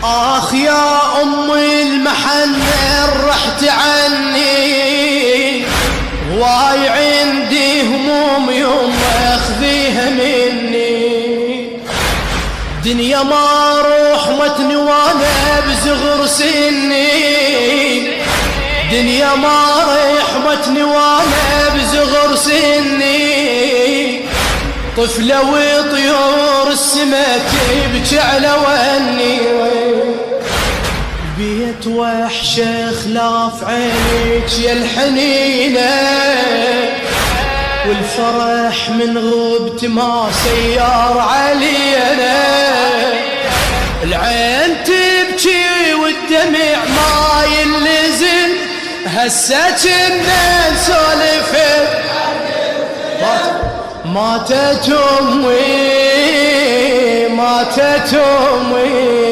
آخ يا أم المحنة رحت عني، واي عندي هموم يوم أخذيها مني. دنيا ما رحمتني وانا بصغر سني، دنيا ما رحمتني وانا بصغر سني. طفلة وطيور السما تبكي على وني، بيت وحشة خلاف عينك يا الحنينة، والفرح من غبت ما سيار علينا. العين تبكي والدمع ما ينزل، هسه كنا نسولف. ماتت أمي، ماتت أمي،